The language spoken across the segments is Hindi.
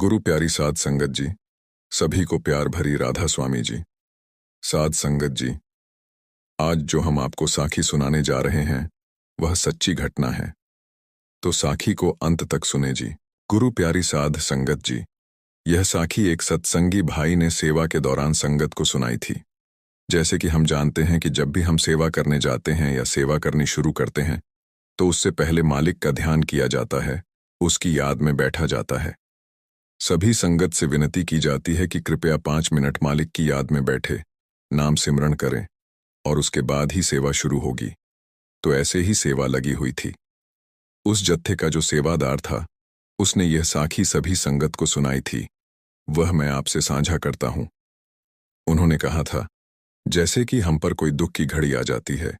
गुरु प्यारी साध संगत जी, सभी को प्यार भरी राधा स्वामी जी। साध संगत जी, आज जो हम आपको साखी सुनाने जा रहे हैं वह सच्ची घटना है, तो साखी को अंत तक सुने जी। गुरु प्यारी साध संगत जी, यह साखी एक सत्संगी भाई ने सेवा के दौरान संगत को सुनाई थी। जैसे कि हम जानते हैं कि जब भी हम सेवा करने जाते हैं या सेवा करनी शुरू करते हैं तो उससे पहले मालिक का ध्यान किया जाता है, उसकी याद में बैठा जाता है। सभी संगत से विनती की जाती है कि कृपया 5 मिनट मालिक की याद में बैठे नाम सिमरण करें और उसके बाद ही सेवा शुरू होगी। तो ऐसे ही सेवा लगी हुई थी। उस जत्थे का जो सेवादार था उसने यह साखी सभी संगत को सुनाई थी, वह मैं आपसे साझा करता हूं। उन्होंने कहा था, जैसे कि हम पर कोई दुख की घड़ी आ जाती है,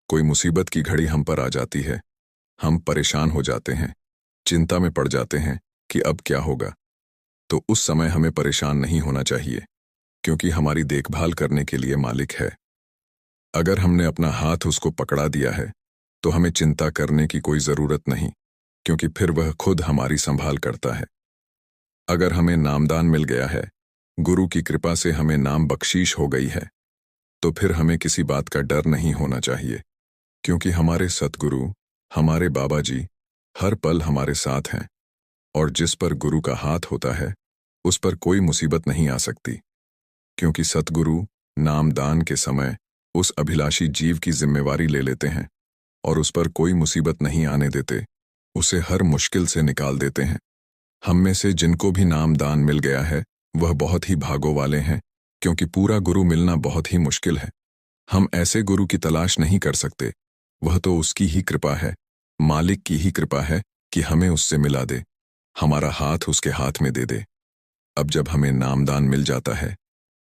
कोई मुसीबत की घड़ी हम पर आ जाती है, हम परेशान हो जाते हैं, चिंता में पड़ जाते हैं कि अब क्या होगा। तो उस समय हमें परेशान नहीं होना चाहिए, क्योंकि हमारी देखभाल करने के लिए मालिक है। अगर हमने अपना हाथ उसको पकड़ा दिया है तो हमें चिंता करने की कोई जरूरत नहीं, क्योंकि फिर वह खुद हमारी संभाल करता है। अगर हमें नामदान मिल गया है, गुरु की कृपा से हमें नाम बख्शीश हो गई है, तो फिर हमें किसी बात का डर नहीं होना चाहिए, क्योंकि हमारे सतगुरु, हमारे बाबा जी हर पल हमारे साथ हैं। और जिस पर गुरु का हाथ होता है उस पर कोई मुसीबत नहीं आ सकती, क्योंकि सतगुरु नामदान के समय उस अभिलाषी जीव की जिम्मेवारी ले लेते हैं और उस पर कोई मुसीबत नहीं आने देते, उसे हर मुश्किल से निकाल देते हैं। हम में से जिनको भी नामदान मिल गया है वह बहुत ही भागों वाले हैं, क्योंकि पूरा गुरु मिलना बहुत ही मुश्किल है। हम ऐसे गुरु की तलाश नहीं कर सकते, वह तो उसकी ही कृपा है, मालिक की ही कृपा है कि हमें उससे मिला दे, हमारा हाथ उसके हाथ में दे दे। अब जब हमें नामदान मिल जाता है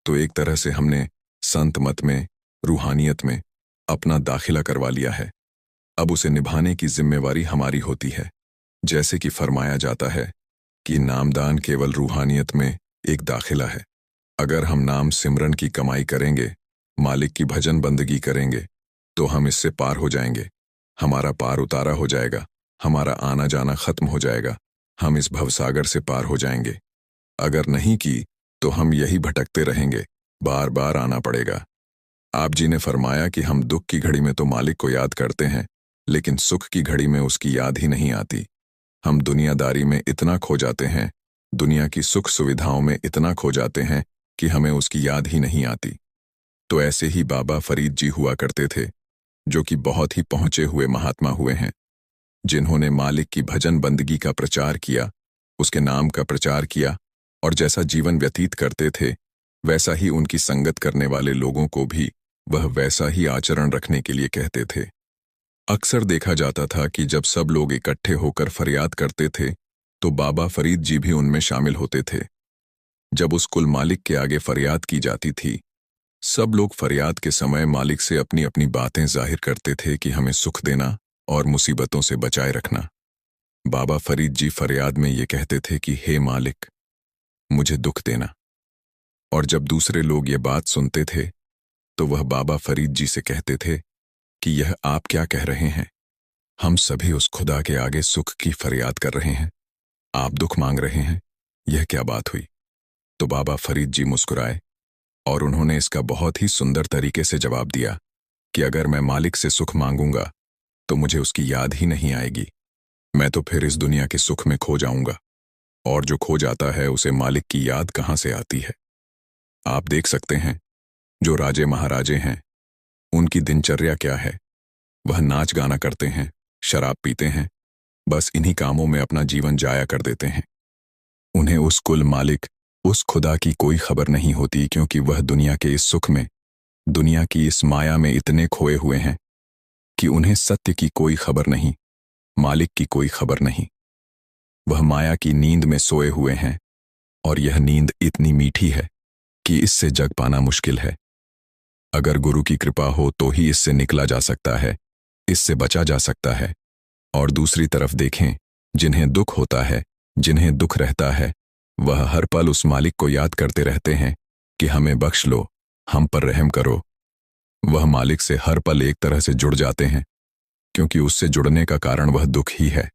तो एक तरह से हमने संत मत में, रूहानियत में अपना दाखिला करवा लिया है। अब उसे निभाने की जिम्मेवारी हमारी होती है। जैसे कि फरमाया जाता है कि नामदान केवल रूहानियत में एक दाखिला है। अगर हम नाम सिमरन की कमाई करेंगे, मालिक की भजन बंदगी करेंगे, तो हम इससे पार हो जाएंगे। हमारा पार उतारा हो जाएगा, हमारा आना जाना खत्म हो जाएगा, हम इस भवसागर से पार हो जाएंगे। अगर नहीं की तो हम यही भटकते रहेंगे, बार बार आना पड़ेगा। आप जी ने फरमाया कि हम दुख की घड़ी में तो मालिक को याद करते हैं, लेकिन सुख की घड़ी में उसकी याद ही नहीं आती। हम दुनियादारी में इतना खो जाते हैं, दुनिया की सुख सुविधाओं में इतना खो जाते हैं कि हमें उसकी याद ही नहीं आती। तो ऐसे ही बाबा फरीद जी हुआ करते थे, जो कि बहुत ही पहुंचे हुए महात्मा हुए हैं, जिन्होंने मालिक की भजन बंदगी का प्रचार किया, उसके नाम का प्रचार किया, और जैसा जीवन व्यतीत करते थे वैसा ही उनकी संगत करने वाले लोगों को भी वह वैसा ही आचरण रखने के लिए कहते थे। अक्सर देखा जाता था कि जब सब लोग इकट्ठे होकर फरियाद करते थे तो बाबा फरीद जी भी उनमें शामिल होते थे। जब उस कुल मालिक के आगे फरियाद की जाती थी, सब लोग फरियाद के समय मालिक से अपनी अपनी बातें जाहिर करते थे कि हमें सुख देना और मुसीबतों से बचाए रखना। बाबा फरीद जी फरियाद में ये कहते थे कि हे मालिक, मुझे दुख देना। और जब दूसरे लोग ये बात सुनते थे तो वह बाबा फरीद जी से कहते थे कि यह आप क्या कह रहे हैं, हम सभी उस खुदा के आगे सुख की फरियाद कर रहे हैं, आप दुख मांग रहे हैं, यह क्या बात हुई। तो बाबा फरीद जी मुस्कुराए और उन्होंने इसका बहुत ही सुंदर तरीके से जवाब दिया कि अगर मैं मालिक से सुख मांगूंगा तो मुझे उसकी याद ही नहीं आएगी, मैं तो फिर इस दुनिया के सुख में खो जाऊंगा, और जो खो जाता है उसे मालिक की याद कहां से आती है। आप देख सकते हैं, जो राजे महाराजे हैं उनकी दिनचर्या क्या है, वह नाच गाना करते हैं, शराब पीते हैं, बस इन्हीं कामों में अपना जीवन जाया कर देते हैं। उन्हें उस कुल मालिक, उस खुदा की कोई खबर नहीं होती, क्योंकि वह दुनिया के इस सुख में, दुनिया की इस माया में इतने खोए हुए हैं कि उन्हें सत्य की कोई खबर नहीं, मालिक की कोई खबर नहीं। वह माया की नींद में सोए हुए हैं, और यह नींद इतनी मीठी है कि इससे जग पाना मुश्किल है। अगर गुरु की कृपा हो तो ही इससे निकला जा सकता है, इससे बचा जा सकता है। और दूसरी तरफ देखें, जिन्हें दुख होता है, जिन्हें दुख रहता है, वह हर पल उस मालिक को याद करते रहते हैं कि हमें बख्श लो, हम पर रहम करो। वह मालिक से हर पल एक तरह से जुड़ जाते हैं, क्योंकि उससे जुड़ने का कारण वह दुख ही है।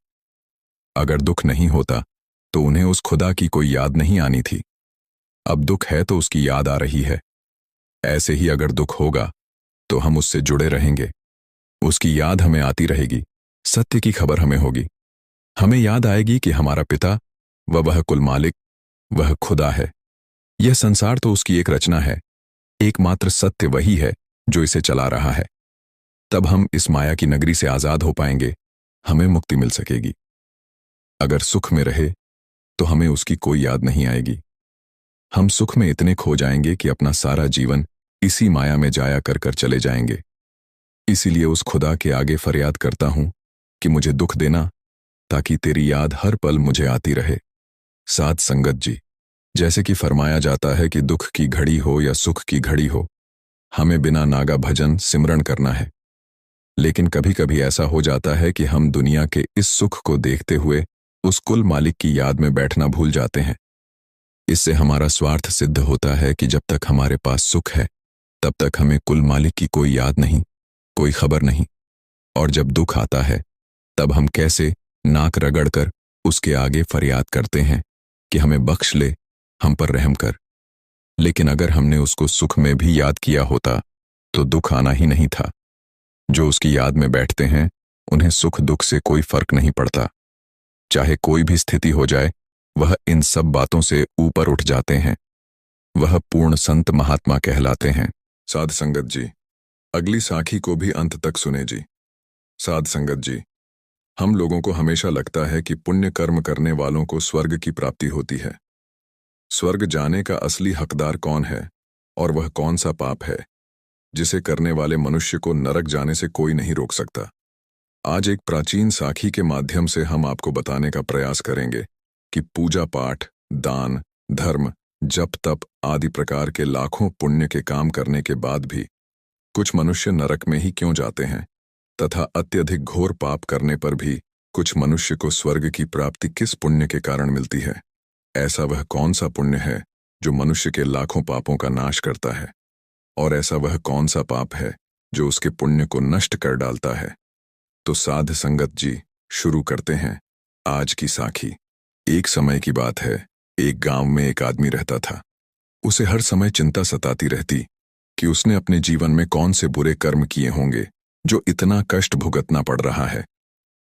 अगर दुख नहीं होता तो उन्हें उस खुदा की कोई याद नहीं आनी थी। अब दुख है तो उसकी याद आ रही है। ऐसे ही अगर दुख होगा तो हम उससे जुड़े रहेंगे, उसकी याद हमें आती रहेगी, सत्य की खबर हमें होगी। हमें याद आएगी कि हमारा पिता वह कुल मालिक, वह खुदा है। यह संसार तो उसकी एक रचना है, एकमात्र सत्य वही है जो इसे चला रहा है। तब हम इस माया की नगरी से आजाद हो पाएंगे, हमें मुक्ति मिल सकेगी। अगर सुख में रहे तो हमें उसकी कोई याद नहीं आएगी। हम सुख में इतने खो जाएंगे कि अपना सारा जीवन इसी माया में जाया कर कर चले जाएंगे। इसीलिए उस खुदा के आगे फरियाद करता हूं कि मुझे दुख देना, ताकि तेरी याद हर पल मुझे आती रहे। साध संगत जी, जैसे कि फरमाया जाता है कि दुख की घड़ी हो या सुख की घड़ी हो, हमें बिना नागा भजन सिमरण करना है। लेकिन कभी कभी ऐसा हो जाता है कि हम दुनिया के इस सुख को देखते हुए उस कुल मालिक की याद में बैठना भूल जाते हैं। इससे हमारा स्वार्थ सिद्ध होता है कि जब तक हमारे पास सुख है तब तक हमें कुल मालिक की कोई याद नहीं, कोई खबर नहीं। और जब दुख आता है तब हम कैसे नाक रगड़कर उसके आगे फरियाद करते हैं कि हमें बख्श ले, हम पर रहम कर। लेकिन अगर हमने उसको सुख में भी याद किया होता तो दुख आना ही नहीं था। जो उसकी याद में बैठते हैं उन्हें सुख दुख से कोई फर्क नहीं पड़ता। चाहे कोई भी स्थिति हो जाए, वह इन सब बातों से ऊपर उठ जाते हैं। वह पूर्ण संत महात्मा कहलाते हैं। साध संगत जी, अगली साखी को भी अंत तक सुने जी। साध संगत जी, हम लोगों को हमेशा लगता है कि पुण्य कर्म करने वालों को स्वर्ग की प्राप्ति होती है। स्वर्ग जाने का असली हकदार कौन है और वह कौन सा पाप है जिसे करने वाले मनुष्य को नरक जाने से कोई नहीं रोक सकता। आज एक प्राचीन साखी के माध्यम से हम आपको बताने का प्रयास करेंगे कि पूजा पाठ, दान, धर्म, जप तप आदि प्रकार के लाखों पुण्य के काम करने के बाद भी कुछ मनुष्य नरक में ही क्यों जाते हैं, तथा अत्यधिक घोर पाप करने पर भी कुछ मनुष्य को स्वर्ग की प्राप्ति किस पुण्य के कारण मिलती है। ऐसा वह कौन सा पुण्य है जो मनुष्य के लाखों पापों का नाश करता है, और ऐसा वह कौन सा पाप है जो उसके पुण्य को नष्ट कर डालता है। तो साध संगत जी, शुरू करते हैं आज की साखी। एक समय की बात है, एक गांव में एक आदमी रहता था। उसे हर समय चिंता सताती रहती कि उसने अपने जीवन में कौन से बुरे कर्म किए होंगे जो इतना कष्ट भुगतना पड़ रहा है।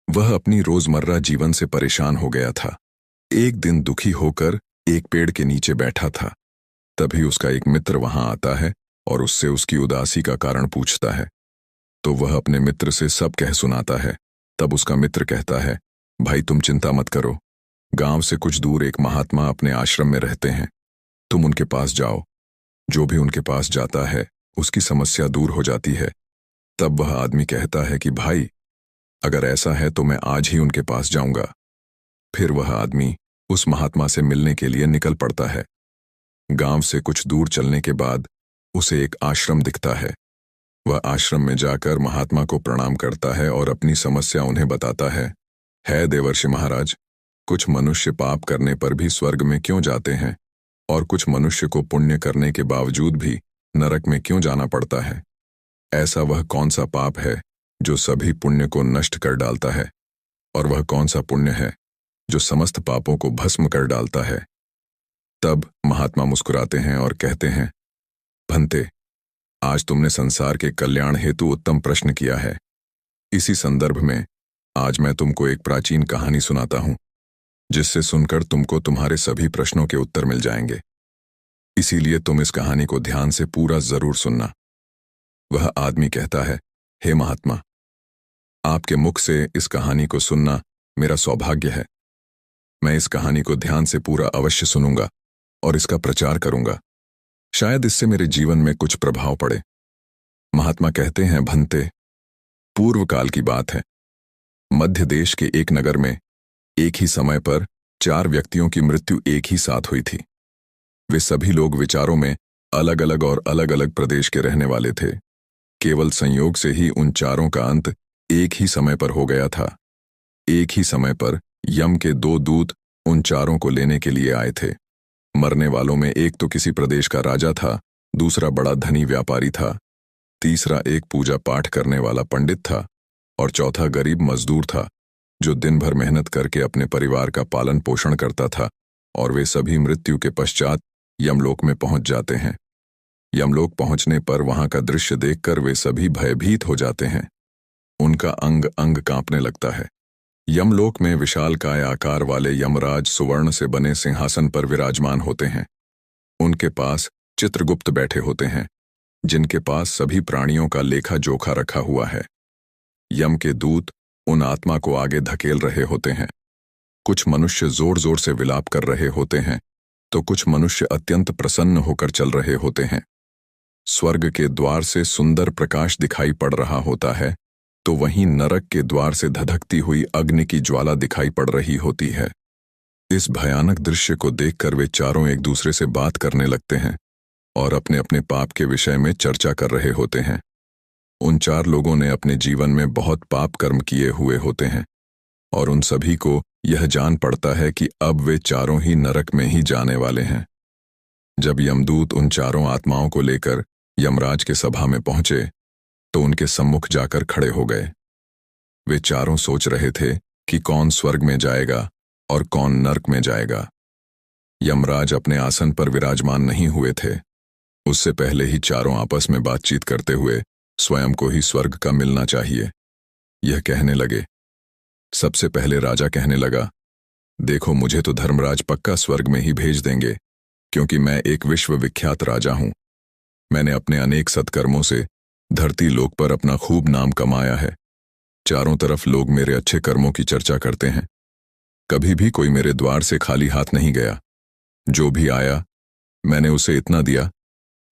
वह अपनी रोजमर्रा जीवन से परेशान हो गया था। एक दिन दुखी होकर एक पेड़ के नीचे बैठा था। तभी उसका एक मित्र वहां आता है और उससे उसकी उदासी का कारण पूछता है। तो वह अपने मित्र से सब कह सुनाता है। तब उसका मित्र कहता है, भाई तुम चिंता मत करो, गांव से कुछ दूर एक महात्मा अपने आश्रम में रहते हैं, तुम उनके पास जाओ। जो भी उनके पास जाता है उसकी समस्या दूर हो जाती है। तब वह आदमी कहता है कि भाई अगर ऐसा है तो मैं आज ही उनके पास जाऊंगा। फिर वह आदमी उस महात्मा से मिलने के लिए निकल पड़ता है। गांव से कुछ दूर चलने के बाद उसे एक आश्रम दिखता है। वह आश्रम में जाकर महात्मा को प्रणाम करता है और अपनी समस्या उन्हें बताता है देवर्षि महाराज, कुछ मनुष्य पाप करने पर भी स्वर्ग में क्यों जाते हैं और कुछ मनुष्य को पुण्य करने के बावजूद भी नरक में क्यों जाना पड़ता है। ऐसा वह कौन सा पाप है जो सभी पुण्य को नष्ट कर डालता है, और वह कौन सा पुण्य है जो समस्त पापों को भस्म कर डालता है। तब महात्मा मुस्कुराते हैं और कहते हैं, भंते, आज तुमने संसार के कल्याण हेतु उत्तम प्रश्न किया है। इसी संदर्भ में आज मैं तुमको एक प्राचीन कहानी सुनाता हूं, जिससे सुनकर तुमको तुम्हारे सभी प्रश्नों के उत्तर मिल जाएंगे। इसीलिए तुम इस कहानी को ध्यान से पूरा जरूर सुनना। वह आदमी कहता है, हे महात्मा, आपके मुख से इस कहानी को सुनना मेरा सौभाग्य है। मैं इस कहानी को ध्यान से पूरा अवश्य सुनूंगा और इसका प्रचार करूंगा। शायद इससे मेरे जीवन में कुछ प्रभाव पड़े। महात्मा कहते हैं, भंते, पूर्व काल की बात है। मध्य देश के एक नगर में एक ही समय पर 4 व्यक्तियों की मृत्यु एक ही साथ हुई थी। वे सभी लोग विचारों में अलग अलग और अलग अलग प्रदेश के रहने वाले थे। केवल संयोग से ही उन चारों का अंत एक ही समय पर हो गया था। एक ही समय पर यम के 2 दूत उन चारों को लेने के लिए आए थे। मरने वालों में एक तो किसी प्रदेश का राजा था, दूसरा बड़ा धनी व्यापारी था, तीसरा एक पूजा पाठ करने वाला पंडित था और चौथा गरीब मजदूर था। जो दिन भर मेहनत करके अपने परिवार का पालन पोषण करता था, और वे सभी मृत्यु के पश्चात यमलोक में पहुंच जाते हैं। यमलोक पहुंचने पर वहां का दृश्य देखकर वे सभी भयभीत हो जाते हैं। उनका अंग अंग कांपने लगता है। यमलोक में विशालकाय आकार वाले यमराज सुवर्ण से बने सिंहासन पर विराजमान होते हैं। उनके पास चित्रगुप्त बैठे होते हैं, जिनके पास सभी प्राणियों का लेखा जोखा रखा हुआ है। यम के दूत उन आत्मा को आगे धकेल रहे होते हैं। कुछ मनुष्य जोर जोर से विलाप कर रहे होते हैं, तो कुछ मनुष्य अत्यंत प्रसन्न होकर चल रहे होते हैं। स्वर्ग के द्वार से सुंदर प्रकाश दिखाई पड़ रहा होता है, तो वहीं नरक के द्वार से धधकती हुई अग्नि की ज्वाला दिखाई पड़ रही होती है। इस भयानक दृश्य को देखकर वे चारों एक दूसरे से बात करने लगते हैं और अपने अपने पाप के विषय में चर्चा कर रहे होते हैं। उन चार लोगों ने अपने जीवन में बहुत पाप कर्म किए हुए होते हैं, और उन सभी को यह जान पड़ता है कि अब वे चारों ही नरक में ही जाने वाले हैं। जब यमदूत उन चारों आत्माओं को लेकर यमराज के सभा में पहुंचे, तो उनके सम्मुख जाकर खड़े हो गए। वे चारों सोच रहे थे कि कौन स्वर्ग में जाएगा और कौन नरक में जाएगा। यमराज अपने आसन पर विराजमान नहीं हुए थे। उससे पहले ही चारों आपस में बातचीत करते हुए स्वयं को ही स्वर्ग का मिलना चाहिए, यह कहने लगे। सबसे पहले राजा कहने लगा, देखो, मुझे तो धर्मराज पक्का स्वर्ग में ही भेज देंगे, क्योंकि मैं एक विश्व विख्यात राजा हूं। मैंने अपने अनेक सत्कर्मों से धरती लोक पर अपना खूब नाम कमाया है। चारों तरफ लोग मेरे अच्छे कर्मों की चर्चा करते हैं। कभी भी कोई मेरे द्वार से खाली हाथ नहीं गया। जो भी आया, मैंने उसे इतना दिया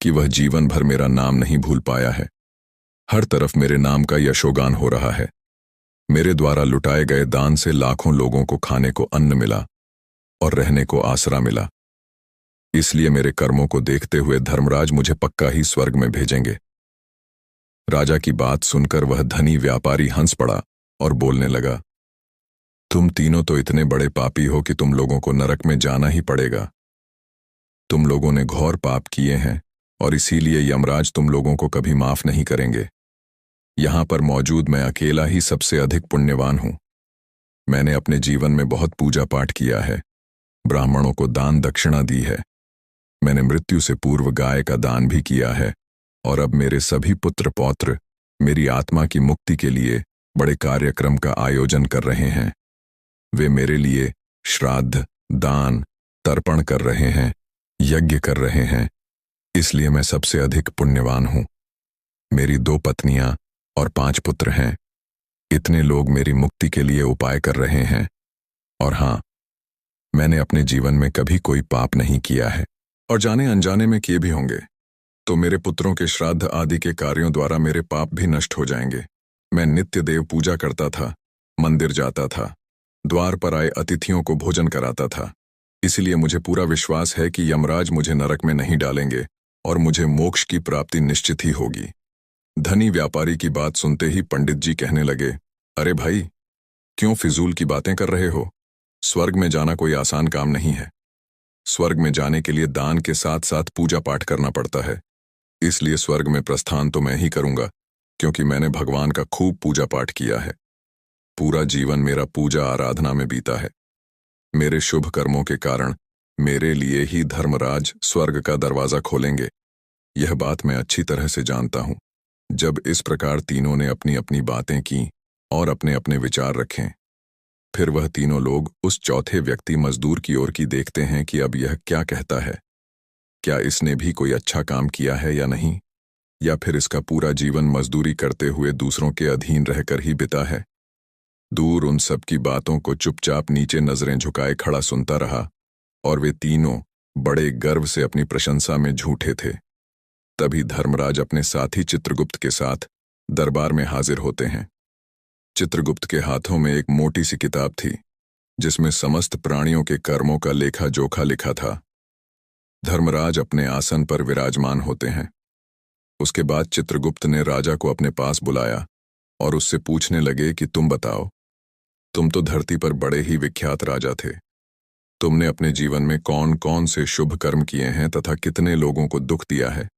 कि वह जीवन भर मेरा नाम नहीं भूल पाया है। हर तरफ मेरे नाम का यशोगान हो रहा है। मेरे द्वारा लुटाए गए दान से लाखों लोगों को खाने को अन्न मिला और रहने को आसरा मिला। इसलिए मेरे कर्मों को देखते हुए धर्मराज मुझे पक्का ही स्वर्ग में भेजेंगे। राजा की बात सुनकर वह धनी व्यापारी हंस पड़ा और बोलने लगा, तुम तीनों तो इतने बड़े पापी हो कि तुम लोगों को नरक में जाना ही पड़ेगा। तुम लोगों ने घोर पाप किए हैं और इसीलिए यमराज तुम लोगों को कभी माफ नहीं करेंगे। यहां पर मौजूद मैं अकेला ही सबसे अधिक पुण्यवान हूं। मैंने अपने जीवन में बहुत पूजा पाठ किया है, ब्राह्मणों को दान दक्षिणा दी है। मैंने मृत्यु से पूर्व गाय का दान भी किया है, और अब मेरे सभी पुत्र पौत्र मेरी आत्मा की मुक्ति के लिए बड़े कार्यक्रम का आयोजन कर रहे हैं। वे मेरे लिए श्राद्ध, दान, तर्पण कर रहे हैं, यज्ञ कर रहे हैं। इसलिए मैं सबसे अधिक पुण्यवान हूं। मेरी 2 पत्नियां और 5 पुत्र हैं। इतने लोग मेरी मुक्ति के लिए उपाय कर रहे हैं। और हां, मैंने अपने जीवन में कभी कोई पाप नहीं किया है, और जाने अनजाने में किए भी होंगे, तो मेरे पुत्रों के श्राद्ध आदि के कार्यों द्वारा मेरे पाप भी नष्ट हो जाएंगे। मैं नित्य देव पूजा करता था, मंदिर जाता था, द्वार पर आए अतिथियों को भोजन कराता था। इसलिए मुझे पूरा विश्वास है कि यमराज मुझे नरक में नहीं डालेंगे और मुझे मोक्ष की प्राप्ति निश्चित ही होगी। धनी व्यापारी की बात सुनते ही पंडित जी कहने लगे, अरे भाई, क्यों फिजूल की बातें कर रहे हो? स्वर्ग में जाना कोई आसान काम नहीं है। स्वर्ग में जाने के लिए दान के साथ साथ पूजा पाठ करना पड़ता है। इसलिए स्वर्ग में प्रस्थान तो मैं ही करूंगा, क्योंकि मैंने भगवान का खूब पूजा पाठ किया है। पूरा जीवन मेरा पूजा आराधना में बीता है। मेरे शुभ कर्मों के कारण मेरे लिए ही धर्मराज स्वर्ग का दरवाजा खोलेंगे। यह बात मैं अच्छी तरह से जानता हूं। जब इस प्रकार तीनों ने अपनी अपनी बातें की और अपने अपने विचार रखे, फिर वह तीनों लोग उस चौथे व्यक्ति मजदूर की ओर की देखते हैं कि अब यह क्या कहता है। क्या इसने भी कोई अच्छा काम किया है या नहीं, या फिर इसका पूरा जीवन मजदूरी करते हुए दूसरों के अधीन रहकर ही बिता है। दूर उन सब की बातों को चुपचाप नीचे नजरें झुकाए खड़ा सुनता रहा, और वे तीनों बड़े गर्व से अपनी प्रशंसा में झूठे थे। तभी धर्मराज अपने साथी चित्रगुप्त के साथ दरबार में हाजिर होते हैं। चित्रगुप्त के हाथों में एक मोटी सी किताब थी, जिसमें समस्त प्राणियों के कर्मों का लेखा जोखा लिखा था। धर्मराज अपने आसन पर विराजमान होते हैं। उसके बाद चित्रगुप्त ने राजा को अपने पास बुलाया और उससे पूछने लगे कि तुम बताओ, तुम तो धरती पर बड़े ही विख्यात राजा थे। तुमने अपने जीवन में कौन कौन से शुभ कर्म किए हैं तथा कितने लोगों को दुख दिया है,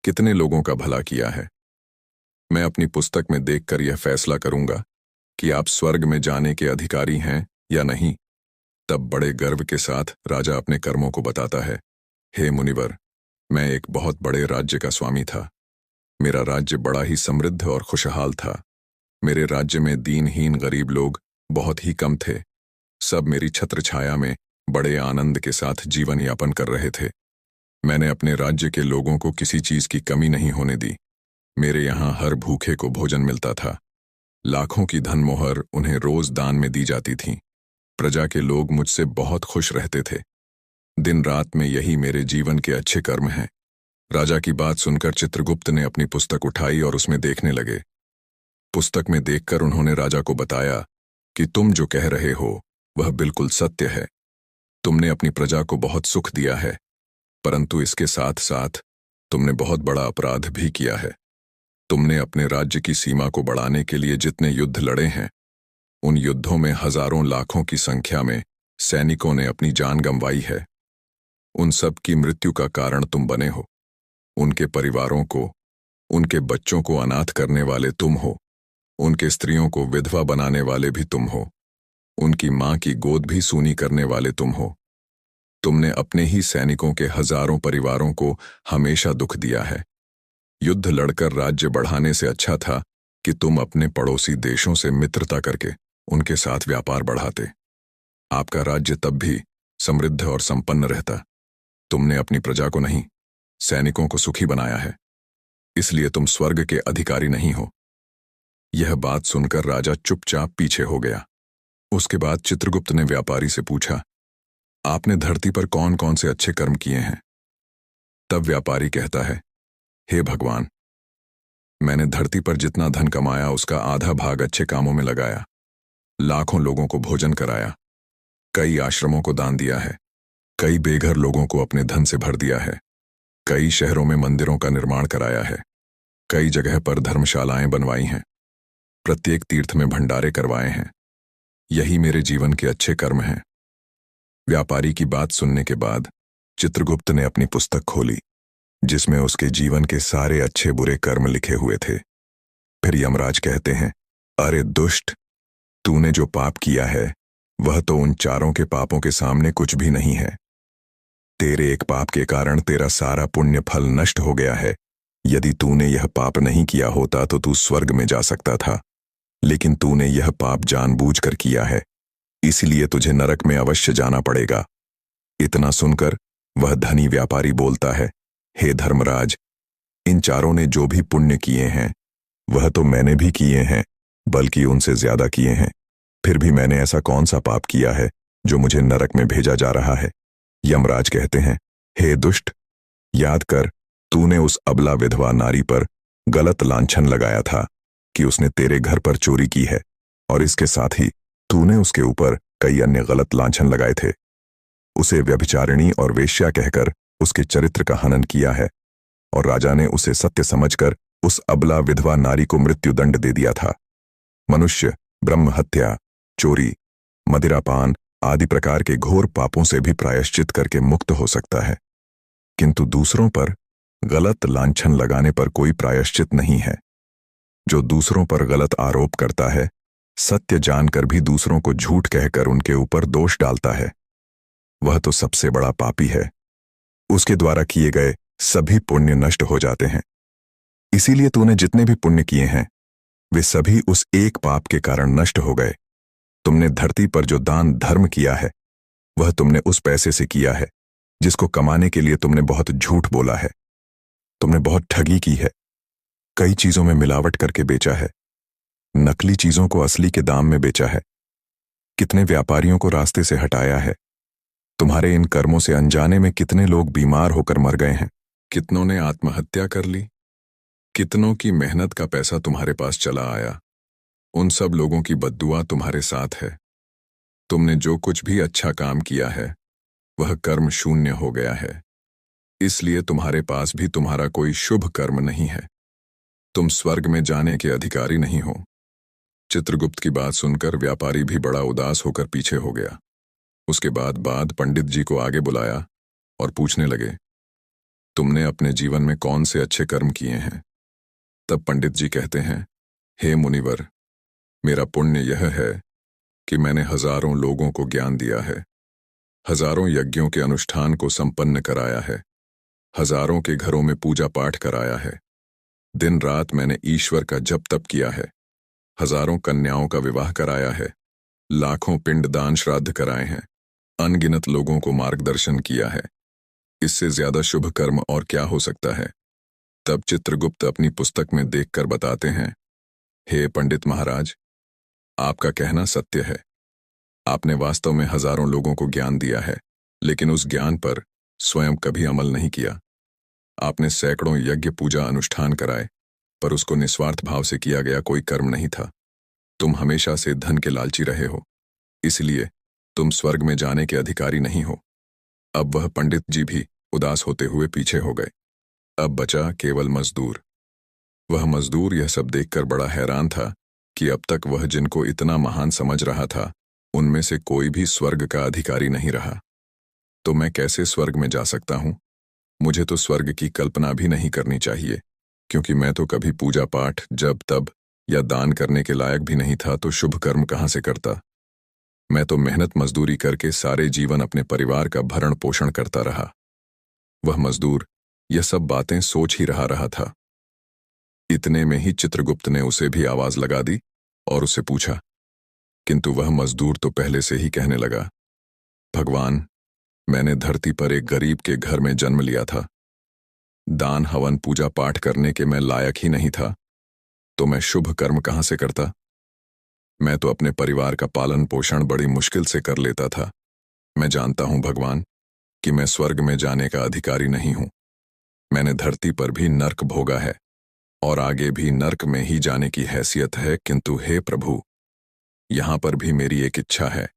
कितने लोगों का भला किया है। मैं अपनी पुस्तक में देखकर यह फैसला करूंगा कि आप स्वर्ग में जाने के अधिकारी हैं या नहीं। तब बड़े गर्व के साथ राजा अपने कर्मों को बताता है। हे मुनिवर, मैं एक बहुत बड़े राज्य का स्वामी था। मेरा राज्य बड़ा ही समृद्ध और खुशहाल था। मेरे राज्य में दीनहीन गरीब लोग बहुत ही कम थे। सब मेरी छत्र छाया में बड़े आनंद के साथ जीवन यापन कर रहे थे। मैंने अपने राज्य के लोगों को किसी चीज की कमी नहीं होने दी। मेरे यहाँ हर भूखे को भोजन मिलता था। लाखों की धन मोहर उन्हें रोज दान में दी जाती थी। प्रजा के लोग मुझसे बहुत खुश रहते थे। दिन रात में यही मेरे जीवन के अच्छे कर्म हैं। राजा की बात सुनकर चित्रगुप्त ने अपनी पुस्तक उठाई और उसमें देखने लगे। पुस्तक में देखकर उन्होंने राजा को बताया कि तुम जो कह रहे हो वह बिल्कुल सत्य है। तुमने अपनी प्रजा को बहुत सुख दिया है, परंतु इसके साथ साथ तुमने बहुत बड़ा अपराध भी किया है। तुमने अपने राज्य की सीमा को बढ़ाने के लिए जितने युद्ध लड़े हैं, उन युद्धों में हजारों लाखों की संख्या में सैनिकों ने अपनी जान गंवाई है। उन सब की मृत्यु का कारण तुम बने हो। उनके परिवारों को, उनके बच्चों को अनाथ करने वाले तुम हो। उनके स्त्रियों को विधवा बनाने वाले भी तुम हो। उनकी मां की गोद भी सूनी करने वाले तुम हो। तुमने अपने ही सैनिकों के हजारों परिवारों को हमेशा दुख दिया है। युद्ध लड़कर राज्य बढ़ाने से अच्छा था कि तुम अपने पड़ोसी देशों से मित्रता करके उनके साथ व्यापार बढ़ाते। आपका राज्य तब भी समृद्ध और संपन्न रहता। तुमने अपनी प्रजा को नहीं, सैनिकों को सुखी बनाया है, इसलिए तुम स्वर्ग के अधिकारी नहीं हो। यह बात सुनकर राजा चुपचाप पीछे हो गया। उसके बाद चित्रगुप्त ने व्यापारी से पूछा, आपने धरती पर कौन कौन से अच्छे कर्म किए हैं? तब व्यापारी कहता है, हे भगवान, मैंने धरती पर जितना धन कमाया उसका आधा भाग अच्छे कामों में लगाया। लाखों लोगों को भोजन कराया, कई आश्रमों को दान दिया है, कई बेघर लोगों को अपने धन से भर दिया है, कई शहरों में मंदिरों का निर्माण कराया है, कई जगह पर धर्मशालाएं बनवाई हैं, प्रत्येक तीर्थ में भंडारे करवाए हैं। यही मेरे जीवन के अच्छे कर्म हैं। व्यापारी की बात सुनने के बाद चित्रगुप्त ने अपनी पुस्तक खोली, जिसमें उसके जीवन के सारे अच्छे बुरे कर्म लिखे हुए थे। फिर यमराज कहते हैं, अरे दुष्ट, तूने जो पाप किया है वह तो उन चारों के पापों के सामने कुछ भी नहीं है। तेरे एक पाप के कारण तेरा सारा पुण्य फल नष्ट हो गया है। यदि तूने यह पाप नहीं किया होता तो तू स्वर्ग में जा सकता था, लेकिन तूने यह पाप जानबूझकर किया है, इसलिए तुझे नरक में अवश्य जाना पड़ेगा। इतना सुनकर वह धनी व्यापारी बोलता है, हे धर्मराज, इन चारों ने जो भी पुण्य किए हैं वह तो मैंने भी किए हैं, बल्कि उनसे ज्यादा किए हैं। फिर भी मैंने ऐसा कौन सा पाप किया है जो मुझे नरक में भेजा जा रहा है? यमराज कहते हैं, हे दुष्ट, याद कर, तूने उस अबला विधवा नारी पर गलत लांछन लगाया था कि उसने तेरे घर पर चोरी की है, और इसके साथ ही तूने उसके ऊपर कई अन्य गलत लांछन लगाए थे। उसे व्यभिचारिणी और वेश्या कहकर उसके चरित्र का हनन किया है, और राजा ने उसे सत्य समझकर उस अबला विधवा नारी को मृत्युदंड दे दिया था। मनुष्य ब्रह्म हत्या, चोरी, मदिरापान आदि प्रकार के घोर पापों से भी प्रायश्चित करके मुक्त हो सकता है, किंतु दूसरों पर गलत लांछन लगाने पर कोई प्रायश्चित नहीं है। जो दूसरों पर गलत आरोप करता है, सत्य जानकर भी दूसरों को झूठ कहकर उनके ऊपर दोष डालता है, वह तो सबसे बड़ा पापी है। उसके द्वारा किए गए सभी पुण्य नष्ट हो जाते हैं। इसीलिए तूने जितने भी पुण्य किए हैं वे सभी उस एक पाप के कारण नष्ट हो गए। तुमने धरती पर जो दान धर्म किया है वह तुमने उस पैसे से किया है जिसको कमाने के लिए तुमने बहुत झूठ बोला है। तुमने बहुत ठगी की है, कई चीजों में मिलावट करके बेचा है, नकली चीजों को असली के दाम में बेचा है, कितने व्यापारियों को रास्ते से हटाया है। तुम्हारे इन कर्मों से अनजाने में कितने लोग बीमार होकर मर गए हैं, कितनों ने आत्महत्या कर ली, कितनों की मेहनत का पैसा तुम्हारे पास चला आया। उन सब लोगों की बद्दुआ तुम्हारे साथ है। तुमने जो कुछ भी अच्छा काम किया है वह कर्म शून्य हो गया है, इसलिए तुम्हारे पास भी तुम्हारा कोई शुभ कर्म नहीं है। तुम स्वर्ग में जाने के अधिकारी नहीं हो। चित्रगुप्त की बात सुनकर व्यापारी भी बड़ा उदास होकर पीछे हो गया। उसके बाद पंडित जी को आगे बुलाया और पूछने लगे, तुमने अपने जीवन में कौन से अच्छे कर्म किए हैं? तब पंडित जी कहते हैं, हे मुनिवर, मेरा पुण्य यह है कि मैंने हजारों लोगों को ज्ञान दिया है, हजारों यज्ञों के अनुष्ठान को संपन्न कराया है, हजारों के घरों में पूजा पाठ कराया है। दिन रात मैंने ईश्वर का जप तप किया है, हजारों कन्याओं का विवाह कराया है, लाखों पिंडदान श्राद्ध कराए हैं, अनगिनत लोगों को मार्गदर्शन किया है। इससे ज्यादा शुभ कर्म और क्या हो सकता है? तब चित्रगुप्त अपनी पुस्तक में देखकर बताते हैं, हे पंडित महाराज, आपका कहना सत्य है। आपने वास्तव में हजारों लोगों को ज्ञान दिया है, लेकिन उस ज्ञान पर स्वयं कभी अमल नहीं किया। आपने सैकड़ों यज्ञ पूजा अनुष्ठान कराए, पर उसको निस्वार्थ भाव से किया गया कोई कर्म नहीं था। तुम हमेशा से धन के लालची रहे हो, इसलिए तुम स्वर्ग में जाने के अधिकारी नहीं हो। अब वह पंडित जी भी उदास होते हुए पीछे हो गए। अब बचा केवल मजदूर। वह मजदूर यह सब देखकर बड़ा हैरान था कि अब तक वह जिनको इतना महान समझ रहा था, उनमें से कोई भी स्वर्ग का अधिकारी नहीं रहा। तो मैं कैसे स्वर्ग में जा सकता हूं? मुझे तो स्वर्ग की कल्पना भी नहीं करनी चाहिए, क्योंकि मैं तो कभी पूजा पाठ, जब तब या दान करने के लायक भी नहीं था, तो शुभ कर्म कहां से करता? मैं तो मेहनत मजदूरी करके सारे जीवन अपने परिवार का भरण पोषण करता रहा। वह मजदूर यह सब बातें सोच ही रहा था। इतने में ही चित्रगुप्त ने उसे भी आवाज लगा दी और उससे पूछा, किंतु वह मजदूर तो पहले से ही कहने लगा, भगवान, मैंने धरती पर एक गरीब के घर में जन्म लिया था। दान हवन पूजा पाठ करने के मैं लायक ही नहीं था, तो मैं शुभ कर्म कहां से करता? मैं तो अपने परिवार का पालन पोषण बड़ी मुश्किल से कर लेता था। मैं जानता हूं भगवान कि मैं स्वर्ग में जाने का अधिकारी नहीं हूं। मैंने धरती पर भी नर्क भोगा है और आगे भी नर्क में ही जाने की हैसियत है, किंतु हे प्रभु, यहां पर भी मेरी एक इच्छा है।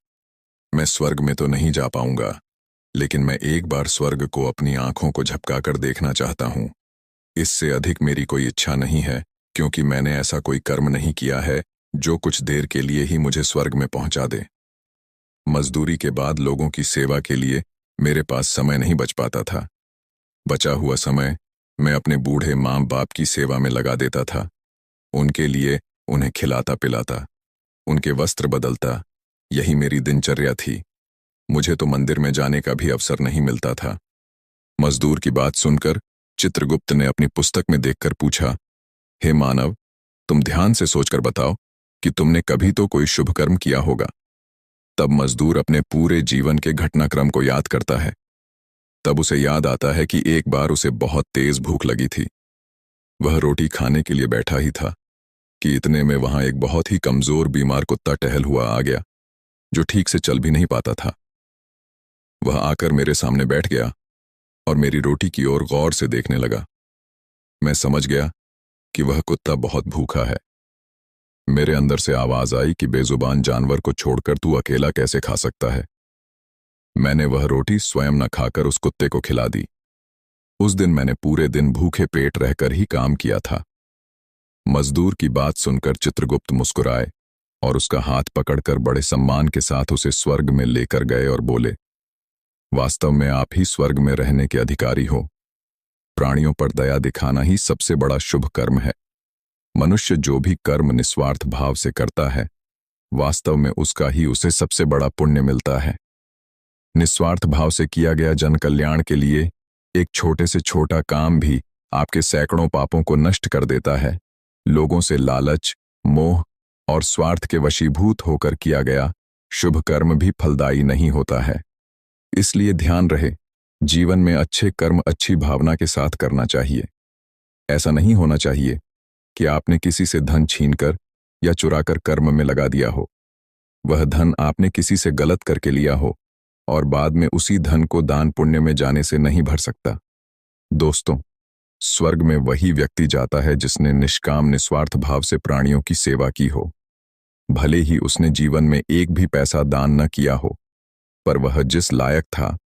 मैं स्वर्ग में तो नहीं जा पाऊंगा, लेकिन मैं एक बार स्वर्ग को अपनी आंखों को झपकाकर देखना चाहता हूं। इससे अधिक मेरी कोई इच्छा नहीं है, क्योंकि मैंने ऐसा कोई कर्म नहीं किया है जो कुछ देर के लिए ही मुझे स्वर्ग में पहुंचा दे। मजदूरी के बाद लोगों की सेवा के लिए मेरे पास समय नहीं बच पाता था। बचा हुआ समय मैं अपने बूढ़े माँ बाप की सेवा में लगा देता था। उनके लिए उन्हें खिलाता पिलाता, उनके वस्त्र बदलता, यही मेरी दिनचर्या थी। मुझे तो मंदिर में जाने का भी अवसर नहीं मिलता था। मजदूर की बात सुनकर चित्रगुप्त ने अपनी पुस्तक में देखकर पूछा, हे मानव, तुम ध्यान से सोचकर बताओ कि तुमने कभी तो कोई शुभ कर्म किया होगा। तब मजदूर अपने पूरे जीवन के घटनाक्रम को याद करता है। तब उसे याद आता है कि एक बार उसे बहुत तेज भूख लगी थी। वह रोटी खाने के लिए बैठा ही था कि इतने में वहां एक बहुत ही कमजोर बीमार कुत्ता टहल हुआ आ गया, जो ठीक से चल भी नहीं पाता था। वह आकर मेरे सामने बैठ गया और मेरी रोटी की ओर गौर से देखने लगा। मैं समझ गया कि वह कुत्ता बहुत भूखा है। मेरे अंदर से आवाज आई कि बेजुबान जानवर को छोड़कर तू अकेला कैसे खा सकता है। मैंने वह रोटी स्वयं न खाकर उस कुत्ते को खिला दी। उस दिन मैंने पूरे दिन भूखे पेट रहकर ही काम किया था। मजदूर की बात सुनकर चित्रगुप्त मुस्कुराए और उसका हाथ पकड़कर बड़े सम्मान के साथ उसे स्वर्ग में लेकर गए और बोले, वास्तव में आप ही स्वर्ग में रहने के अधिकारी हो। प्राणियों पर दया दिखाना ही सबसे बड़ा शुभ कर्म है। मनुष्य जो भी कर्म निस्वार्थ भाव से करता है, वास्तव में उसका ही उसे सबसे बड़ा पुण्य मिलता है। निस्वार्थ भाव से किया गया जन कल्याण के लिए एक छोटे से छोटा काम भी आपके सैकड़ों पापों को नष्ट कर देता है। लोगों से लालच, मोह और स्वार्थ के वशीभूत होकर किया गया शुभ कर्म भी फलदायी नहीं होता है। इसलिए ध्यान रहे, जीवन में अच्छे कर्म अच्छी भावना के साथ करना चाहिए। ऐसा नहीं होना चाहिए कि आपने किसी से धन छीनकर या चुराकर कर्म में लगा दिया हो। वह धन आपने किसी से गलत करके लिया हो और बाद में उसी धन को दान पुण्य में जाने से नहीं भर सकता। दोस्तों, स्वर्ग में वही व्यक्ति जाता है जिसने निष्काम निस्वार्थ भाव से प्राणियों की सेवा की हो। भले ही उसने जीवन में एक भी पैसा दान न किया हो, पर वह जिस लायक था,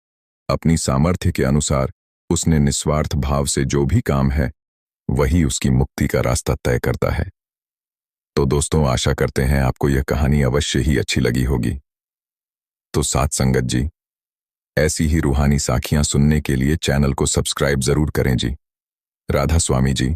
अपनी सामर्थ्य के अनुसार उसने निस्वार्थ भाव से जो भी काम है, वही उसकी मुक्ति का रास्ता तय करता है। तो दोस्तों, आशा करते हैं आपको यह कहानी अवश्य ही अच्छी लगी होगी। तो साथ संगत जी, ऐसी ही रूहानी साखियां सुनने के लिए चैनल को सब्सक्राइब जरूर करें जी। राधा स्वामी जी।